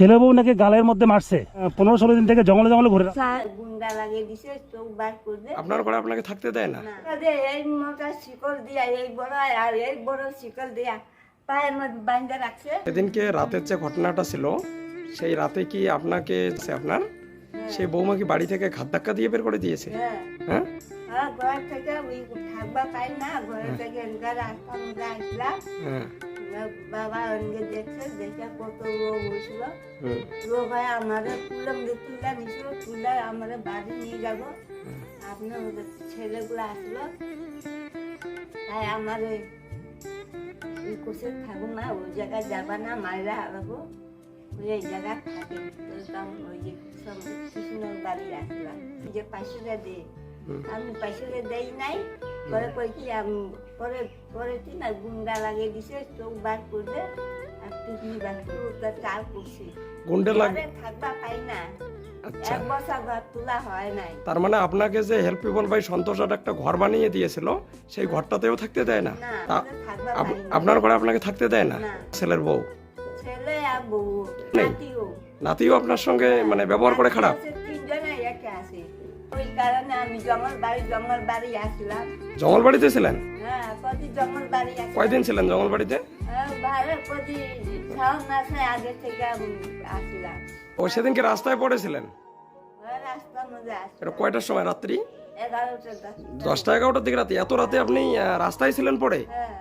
ছেলে বউ নাকি গালের মধ্যে মারছে 15-16 দিন থেকে জঙ্গলে জঙ্গলে ঘুরে গুন্ডা লাগিয়ে দিছে, চোখ বার করে আপনার ঘরে আপনাকে থাকতে দেয় না? এই মোটা শিকল দিয়া, এই বড় আর এই বড় শিকল দিয়া পায়ের মধ্যে বাঁধা রাখছে। সেদিনকে রাতের যে ঘটনাটা ছিল, সেই রাতে কি আপনাকে আপনার সেই বৌমা কি বাড়ি থেকে ঘাত ধাক্কা দিয়ে বের করে দিয়েছে? হ্যাঁ, হ্যাঁ, ঘর থেকে ওই থাকবা পাই না, ঘর থেকে রাস্তা মধ্যে আসলাম। হ্যাঁ, বাবা অনেকে দেখছে, দেখে কত রোগ হয়েছিল। রোগ হয় আমাদের তুলা নিছিল, তুলা আমাদের বাড়ি নিয়ে যাবো। আপনার ওদের ছেলেগুলো আসলো, তাই আমার এই কোষে থাকুন না, ওই জায়গায় যাবা না, মায়েরা হারাবো, ওই এই জায়গায় থাকে। ওই যে কৃষ্ণর বাড়ি আসলাম, যে পাইসুরা দিয়ে আমি পাইসুরা দেই নাই। পরে কইছি আমি পরে কি না গুন্ডা লাগিয়ে দিছে, চোখ বার করবে আর টিকনি বার করে ওটা চাল করছি। গুন্ডা লাগে থাকবা পাই না, আচ্ছা, 1 বছর ঘর তোলা হয় নাই। তার মানে আপনাকে যে হেল্প পিপল ভাই সন্তোষ একটা ঘর বানিয়ে দিয়েছিল, সেই ঘরটাতেও থাকতে দেয় না? না, তা- থাকবা আপ- পাই না। আপনার ঘরে আপনাকে থাকতে দেয় না? না। ছেলের বউ ছেলে আর বউ, নেই? নাতিও। নাতিও আপনার সঙ্গে মানে ব্যবহার করে খারাপ? তিনজনে একে আছে, ওই কারণে আমি জঙ্গল বাড়ি আসলাম। জঙ্গল বাড়িতে ছিলেন? হ্যাঁ, প্রতি জঙ্গল বাড়ি আসলাম। কয়দিন ছিলেন জঙ্গল বাড়িতে? ভালো প্রতি শ্রাবণ মাসে আগে থেকে আমি আসলাম। ও সেদিনকে রাস্তায় পড়েছিলেন? রাস্তার মধ্যে এটা আসলাম কয়টার সময়? রাত্রি 11টা 10টা। 10টা 11টার দিকে রাতে? এত রাতে আপনি রাস্তায় ছিলেন পড়ে? হ্যাঁ।